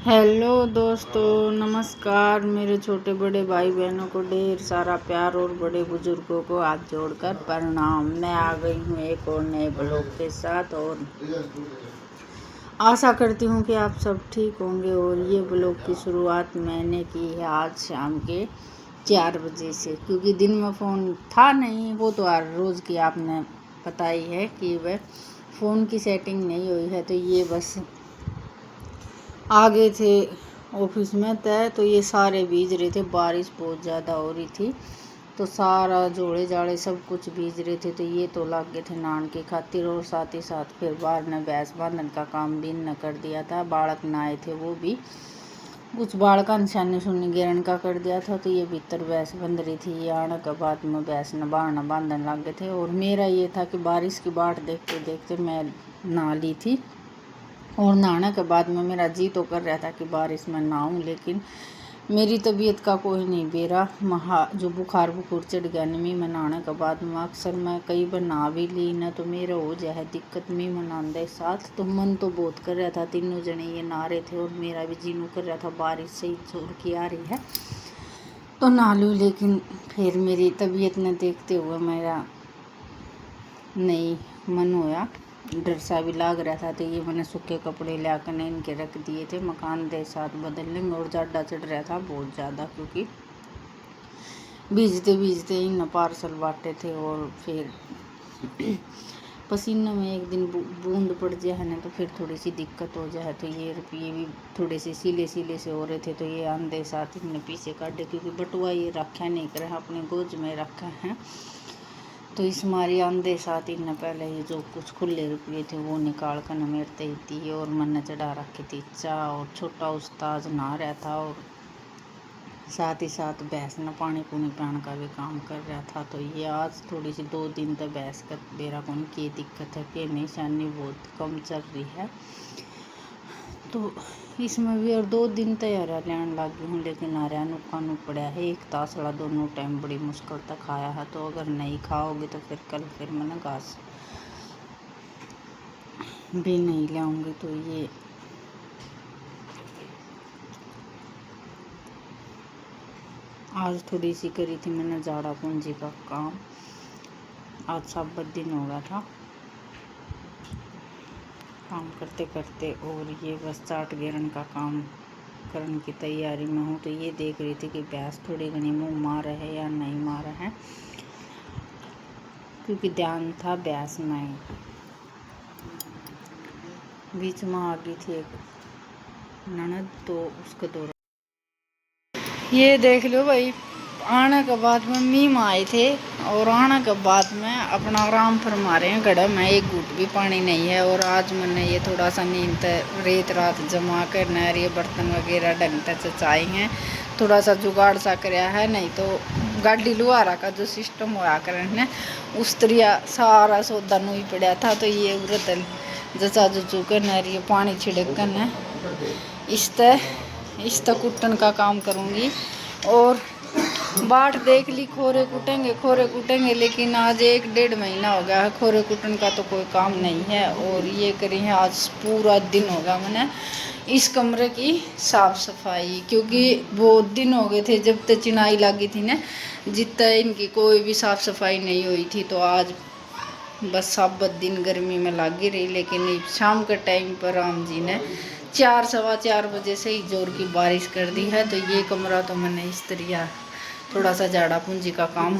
Hello दोस्तों, नमस्कार। मेरे छोटे बड़े भाई बहनों को ढेर सारा प्यार और बड़े बुजुर्गों को हाथ जोड़कर प्रणाम। मैं आ गई हूँ एक और नए ब्लॉग के साथ और आशा करती हूँ कि आप सब ठीक होंगे। और ये ब्लॉग की शुरुआत मैंने की है आज शाम के 4 बजे से, क्योंकि दिन में फ़ोन था नहीं। वो तो हर रोज़ की आपने पता ही है कि वह फ़ोन की सेटिंग नहीं हुई है। तो ये बस आ गए थे ऑफिस में तय, तो ये सारे भीज रहे थे। बारिश बहुत ज़्यादा हो रही थी तो सारा जोड़े जाड़े सब कुछ भीज रहे थे। तो ये तो लग गए थे नहान की खातिर। और साथ ही साथ फिर बाहर ने भैंस बांधन का काम भी न कर दिया था। बालक नहाए थे, वो भी कुछ बालका निशानी सुनी गिरन का कर दिया था। तो ये भीतर भैंस बंध रही थी। ये आने के बाद में भैंस न बांधन लग गए थे। और मेरा ये था कि बारिश की बाट देखते देखते मैं नहा ली थी। और नहाने के बाद में मेरा जी तो कर रहा था कि बारिश में नहाऊं, लेकिन मेरी तबीयत का कोई नहीं बेरा। जो बुखार चढ़ गया नी में नहाने के बाद में। अक्सर मैं कई बार नहा भी ली ना, तो मेरा हो जाए दिक्कत मी मनांदे साथ। तो मन तो बहुत कर रहा था, तीनों जने ये नहा रहे थे और मेरा भी जीनू कर रहा था। बारिश से ही जोर की आ रही है तो नहा लूँ, लेकिन फिर मेरी तबीयत ने देखते हुए मेरा नहीं मन होया। डर सा भी लाग रहा था। तो ये मैंने सूखे कपड़े ला कर इनके रख दिए थे। मकान दे साथ बदल लेंगे। और जाडा चढ़ रहा था बहुत ज़्यादा, क्योंकि भीजते भीजते इन पार्सल बांटे थे। और फिर पसीने में एक दिन बूंद पड़ जाए ना, तो फिर थोड़ी सी दिक्कत हो जाए। तो ये रुपये भी थोड़े से सीले से हो रहे थे। तो ये आंधे साथ इनने पीछे काटे, क्योंकि बटुआ ये रखा नहीं कर अपने गोज में रखा है। तो इस मारी आंधे साथ इनने पहले ये जो कुछ खुले रुपये थे वो निकाल कर नमेरते ही थी। और मन चढ़ा रखी थी चाह। और छोटा उस्ताद नहा रहा था और साथ ही साथ भैंस न पानी पुनी पिलाने का भी काम कर रहा था। तो ये आज थोड़ी सी 2 दिन तक भैंस का बेरा कौन की दिक्कत है कि निशानी बहुत कम चल रही है। तो इसमें भी और 2 दिन तक हरा लेने लगी हूँ, लेकिन हरा नुकानू पड़ा है। एक तासड़ा दोनों टाइम बड़ी मुश्किल तक खाया है। तो अगर नहीं खाओगे तो फिर कल फिर मैंने घास भी नहीं लाऊंगी। तो ये आज थोड़ी सी करी थी मैंने झाड़ा पूंजी का काम। आज साबत दिन हो गया था काम करते करते। और ये बस चाट गिरन का काम करने की तैयारी में हूँ। तो ये देख रही थी कि भैंस थोड़ी घनी मुँह मार है या नहीं मार है, क्योंकि ध्यान था भैंस में। बीच में आ गई थी एक ननद, तो उसके दौरान ये देख लो भाई। आने के बाद में मीम आए थे और आने के बाद में अपना आराम फरमा रहे हैं। गड़ा में एक घूट भी पानी नहीं है। और आज मैंने ये थोड़ा सा नींद रेत रात जमा कर नहर ये बर्तन वगैरह ढंग से चचाए हैं। थोड़ा सा जुगाड़ सा कराया है, नहीं तो गाड़ी लुहारा का जो सिस्टम हुआ करने उस तरिया सारा सौदा नहीं पड़ा था। तो ये उरत जचा जुचू कर नहर ये पानी छिड़क कर न इस तक कुटन का काम करूँगी। और बाट देख ली, खोरे कुटेंगे, लेकिन आज 1-1.5 महीना हो गया है खोरे कुटन का तो कोई काम नहीं है। और ये करी है आज पूरा दिन हो गया मैंने इस कमरे की साफ सफाई, क्योंकि बहुत दिन हो गए थे जब तक चिनाई लगी थी ना, जितना इनकी कोई भी साफ सफाई नहीं हुई थी। तो आज बस साबत दिन गर्मी में लगी रही। लेकिन शाम के टाइम पर राम जी ने 4-4:15 बजे से ही जोर की बारिश कर दी है। तो ये कमरा तो मैंने इस तरिया थोड़ा सा झाड़ा पूंजी का काम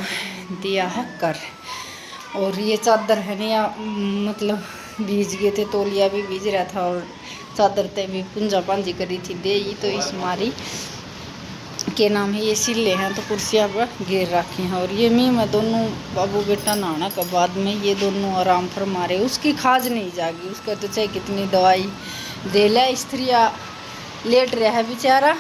दिया है कर। और ये चादर है ना, मतलब भीज गए थे, तौलिया भी भीज रहा था और चादर ते भी पूंजा पांजी करी थी दे। तो इस मारी के नाम है ये सिले हैं, तो कुर्सियाँ पर गिर रखी हैं। और ये मैं दोनों बाबू बेटा नहाना के बाद में ये दोनों आराम फरमा रहे। उसकी खाज नहीं जागी, उसका तो चाहे कितनी दवाई दे ले स्त्रिया लेट रहा है बेचारा,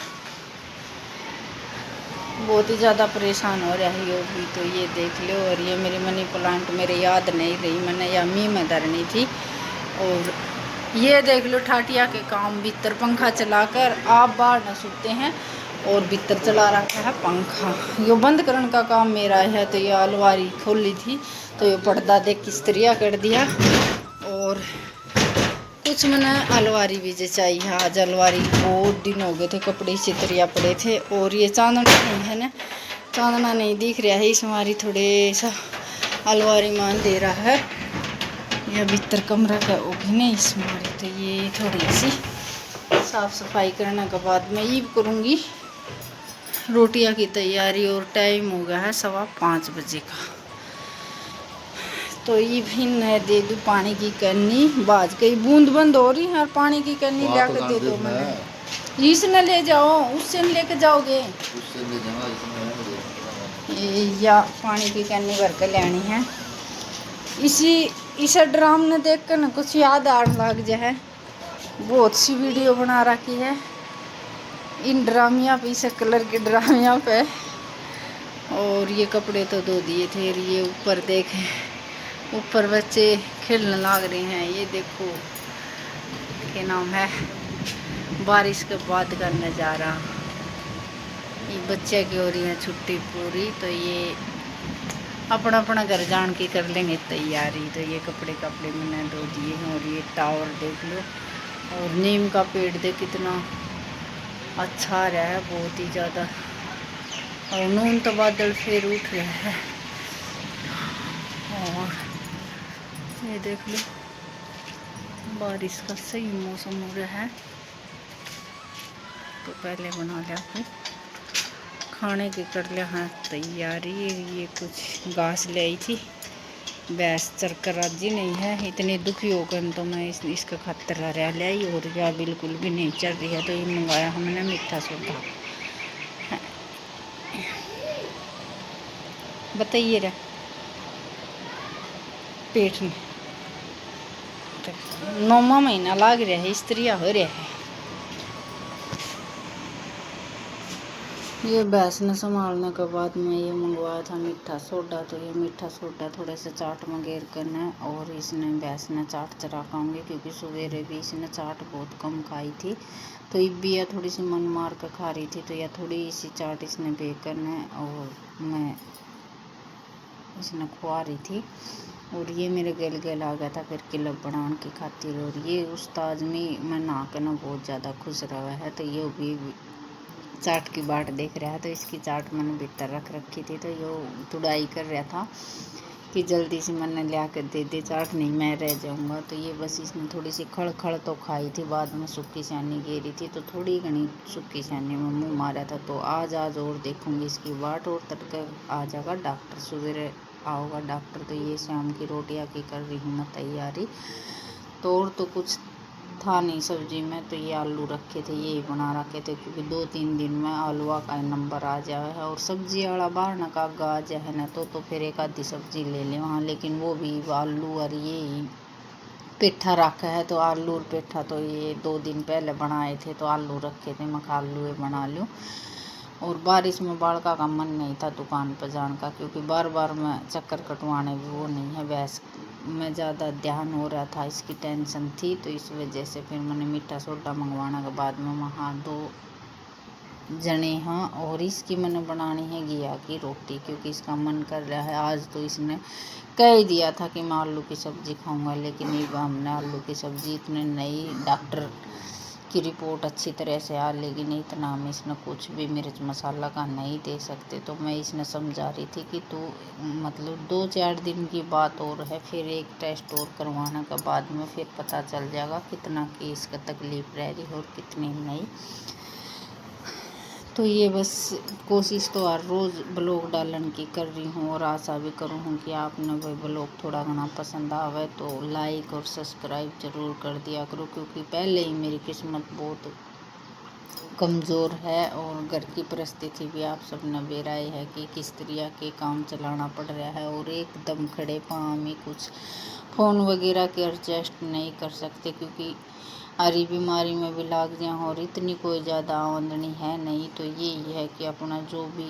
बहुत ही ज़्यादा परेशान हो रहा है ये भी। तो ये देख लो। और ये मेरी मनी प्लांट मेरे याद नहीं रही मैंने या में धरनी थी। और ये देख लो ठाटिया के काम, भीतर पंखा चलाकर आप बाहर न सूते हैं और भीतर चला रखा है पंखा। यो बंद करने का काम मेरा है। तो ये अलमारी खोली थी तो ये पर्दा देख किस तरिया कर दिया। और कुछ कुछ मैंने अलवारी भी चाहिए। आज अलवारी बहुत दिन हो गए थे, कपड़े चितरिया पड़े थे। और ये चांदना नहीं है ना, चांदना नहीं दिख रहा है, इस हमारी थोड़े सा अलवारी मान दे रहा है। यह भीतर कमरा का वो भी नहीं इस हमारी, तो ये थोड़ी सी साफ सफाई करने के बाद मैं ये करूँगी रोटियां की तैयारी। और टाइम हो गया है 5:15 बजे का। तो ये भी न दे दूँ पानी की कैनी, बाज गई बूंद बंद हो रही है और पानी की कैनी ला कर दे दो। मैंने इसने ले जाओ, उससे लेके जाओगे, उससे ले या पानी की कैनी भर के लेनी है। इसे ड्राम ने देख कर न कुछ याद आने लग जाए। बहुत सी वीडियो बना रखी है इन ड्रामिया पे, इस कलर के ड्रामिया पे। और ये कपड़े तो धो दिए थे। ये ऊपर देखें, ऊपर बच्चे खेलने लग रहे हैं। ये देखो क्या नाम है, बारिश के बाद का नज़ारा। ये बच्चे की हो रही है छुट्टी पूरी, तो ये अपना अपना घर जान के कर लेंगे तैयारी। तो ये कपड़े मैंने धो दिए हैं। और ये टावर देख लो, और नीम का पेड़ देख कितना अच्छा रहा है, बहुत ही ज़्यादा। और नून तो बादल फिर उठ रहा है। और ये देख लो, बारिश का सही मौसम हो रहा है। तो पहले बना लिया फिर खाने की कर लिया है तैयारी। ये कुछ घास ले आई थी, भैंस चरकर राजी नहीं है, इतनी दुखी होकर तो मैं इसका खातर रह ले आई। और या बिल्कुल भी नहीं चल रही है, तो ये मंगाया हमने मीठा सोडा। बताइए रहा पेट में 9वां महीना लाग रहा है, स्त्रिया हो रहा है। ये भैंस ने संभालने के बाद मैं ये मंगवाया था मीठा सोडा। तो ये मीठा सोडा थोड़े से चाट मंगेर करना। और इसने भैंस ने चाट चरा खाऊंगी, क्योंकि सवेरे भी इसने चाट बहुत कम खाई थी। तो ये भी यह थोड़ी सी मन मार कर खा रही थी, तो यह थोड़ी सी चाट इसने बेक करना और मैं इसने खुआ रही थी। और ये मेरे गल आ गया था फिर क्लब बनाने की खातिर। और ये उस्ताद में मैं नहा के ना बहुत ज़्यादा खुश रहा है। तो ये भी चाट की बाट देख रहा है, तो इसकी चाट मैंने भीतर रख रखी थी। तो ये तुड़ाई कर रहा था कि जल्दी से मैंने लिया कर दे दे, चाट नहीं मैं रह जाऊंगा। तो ये बस इसने थोड़ी सी खड़ तो खाई थी, बाद में सूखी सैनी गेरी थी, तो थोड़ी घनी सूखी सैनी में मुँह मारा था। तो आज और देखूंगी इसकी बाट। और तड़के आ जाएगा डॉक्टर, सवेरे आओगा डॉक्टर। तो ये शाम की रोटियां की कर रही हूँ मैं तैयारी। तो और तो कुछ था नहीं सब्जी में, तो ये आलू रखे थे, यही बना रखे थे, क्योंकि 2-3 दिन में आलूआ का नंबर आ जाए है। और सब्जी वाला बाहर न का गा जाए ना, तो फिर एक आधी सब्जी ले लें वहाँ। लेकिन वो भी आलू और ये पेठा रखा है, तो आलू और पेठा तो ये 2 दिन पहले बनाए थे, तो आलू रखे थे, मैं आलू बना लूँ। और बारिश में बालका का मन नहीं था दुकान पर जाने का, क्योंकि बार बार मैं चक्कर कटवाने भी वो नहीं है। भैंस में ज़्यादा ध्यान हो रहा था, इसकी टेंशन थी, तो इस वजह से फिर मैंने मीठा सोडा मंगवाने के बाद में वहाँ 2 जने हाँ। और इसकी मैंने बनानी है घिया की रोटी, क्योंकि इसका मन कर रहा है। आज तो इसने कह ही दिया था कि मैं आलू की सब्ज़ी खाऊंगा, लेकिन ये हमने आलू की सब्ज़ी इतने नहीं, डॉक्टर की रिपोर्ट अच्छी तरह से आ, लेकिन इतना हम इसने कुछ भी मिर्च मसाला का नहीं दे सकते। तो मैं इसने समझा रही थी कि तू मतलब 2-4 दिन की बात और है, फिर एक टेस्ट और करवाने के बाद में फिर पता चल जाएगा कितना की इसका तकलीफ़ रह रही और कितनी नहीं। तो ये बस कोशिश तो हर रोज़ ब्लॉग डालने की कर रही हूँ, और आशा भी करूँ हूँ कि आपने वही ब्लॉग थोड़ा घना पसंद आवे तो लाइक और सब्सक्राइब ज़रूर कर दिया करो, क्योंकि पहले ही मेरी किस्मत बहुत कमज़ोर है। और घर की परिस्थिति भी आप सब ने बेराए है कि किस तरह के काम चलाना पड़ रहा है, और एकदम खड़े पाँव में कुछ फ़ोन वगैरह के एडजस्ट नहीं कर सकते, क्योंकि हरी बीमारी में भी लाग जाए और इतनी कोई ज़्यादा आमदनी है नहीं। तो यही है कि अपना जो भी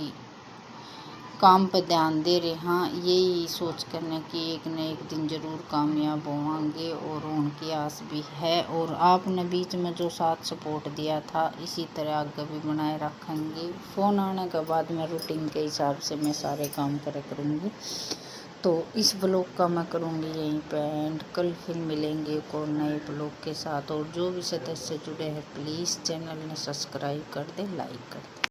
काम पर ध्यान दे रहे, हाँ यही सोच करने कि एक न एक दिन ज़रूर कामयाब होंगे, और उनकी आस भी है। और आपने बीच में जो साथ सपोर्ट दिया था, इसी तरह आगे भी बनाए रखेंगे। फ़ोन आने के बाद मैं रूटीन के हिसाब से मैं सारे काम करा करूँगी। तो इस ब्लॉग का मैं करूँगी यहीं पे एंड। कल फिर मिलेंगे एक और नए ब्लॉग के साथ। और जो भी सदस्य जुड़े हैं प्लीज़ चैनल में सब्सक्राइब कर दें, लाइक कर दें।